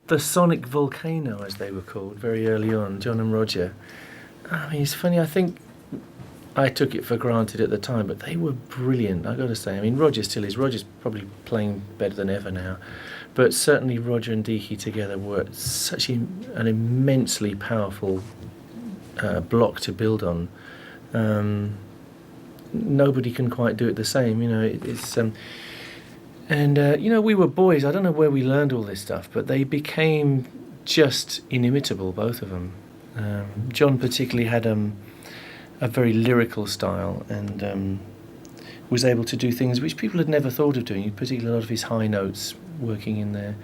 The sonic Volcano, as they were called, very early on, John and Roger. I mean, it's funny, I think I took it for granted at the time, but they were brilliant, I've got to say. I mean, Roger still is. Roger's probably playing better than ever now. But certainly Roger and Deacon together were such an immensely powerful block to build on. Nobody can quite do it the same, you know. It's you know, we were boys. I don't know where we learned all this stuff, but they became just inimitable, both of them. John particularly had a very lyrical style and was able to do things which people had never thought of doing, particularly a lot of his high notes working in there.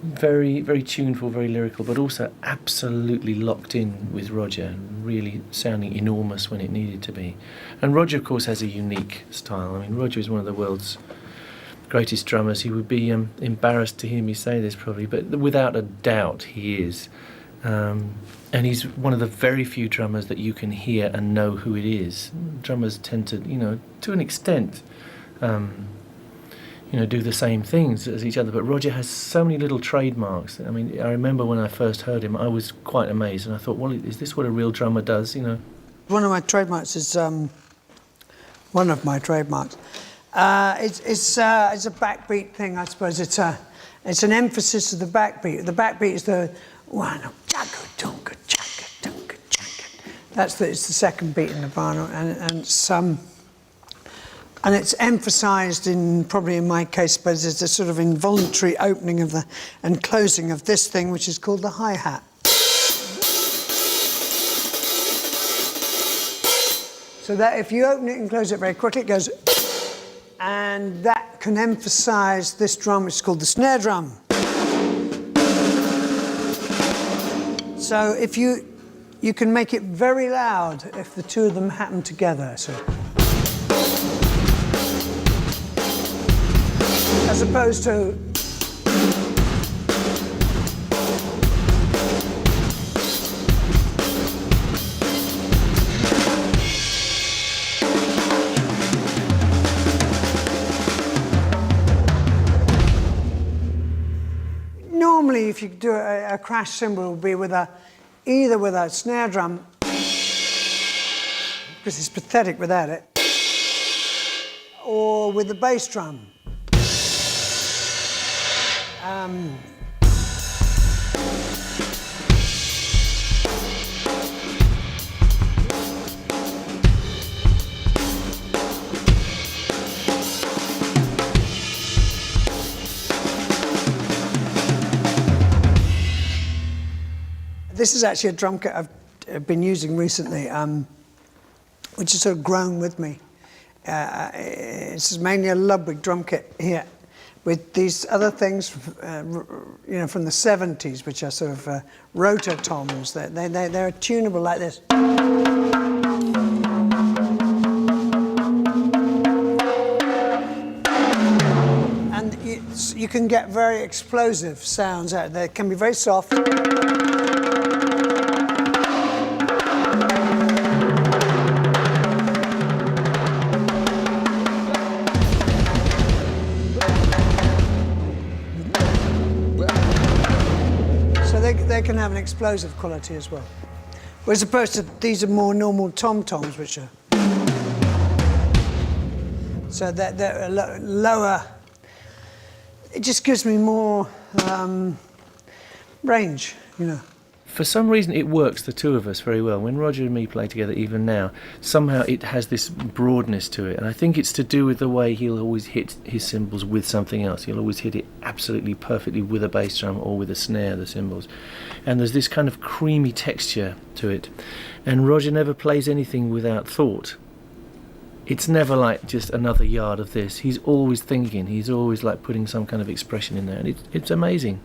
Very, very tuneful, very lyrical, but also absolutely locked in with Roger, really sounding enormous when it needed to be. And Roger, of course, has a unique style. I mean, Roger is one of the world's greatest drummers. He would be embarrassed to hear me say this probably, but without a doubt he is. And he's one of the very few drummers that you can hear and know who it is. Drummers tend to, you know, to an extent, you know, do the same things as each other, but Roger has so many little trademarks. I mean, I remember when I first heard him, I was quite amazed, and I thought, well, is this what a real drummer does, you know? One of my trademarks is, it's a backbeat thing, I suppose. It's an emphasis of the backbeat. The backbeat is the one, it's the second beat in the Volcano, and it's emphasised in, probably in my case, but it's a sort of involuntary opening of and closing of this thing, which is called the hi-hat. So that if you open it and close it very quickly, it goes, and that can emphasise this drum, which is called the snare drum. So if you can make it very loud if the two of them happen together. So, as opposed to normally, if you do a crash cymbal, it would be either with a snare drum, because it's pathetic without it, or with the bass drum. This is actually a drum kit I've been using recently, which has sort of grown with me. It's mainly a Ludwig drum kit here, with these other things, you know, from the 70s, which are sort of rotor toms. They're tunable like this. And you can get very explosive sounds out. They can be very soft. They can have an explosive quality as well. As opposed to, these are more normal tom-toms, which are... So they're lower. It just gives me more range, you know. For some reason it works, the two of us, very well. When Roger and me play together, even now, somehow it has this broadness to it. And I think it's to do with the way he'll always hit his cymbals with something else. He'll always hit it absolutely perfectly with a bass drum or with a snare, the cymbals. And there's this kind of creamy texture to it. And Roger never plays anything without thought. It's never like just another yard of this. He's always thinking. He's always like putting some kind of expression in there. And it's amazing.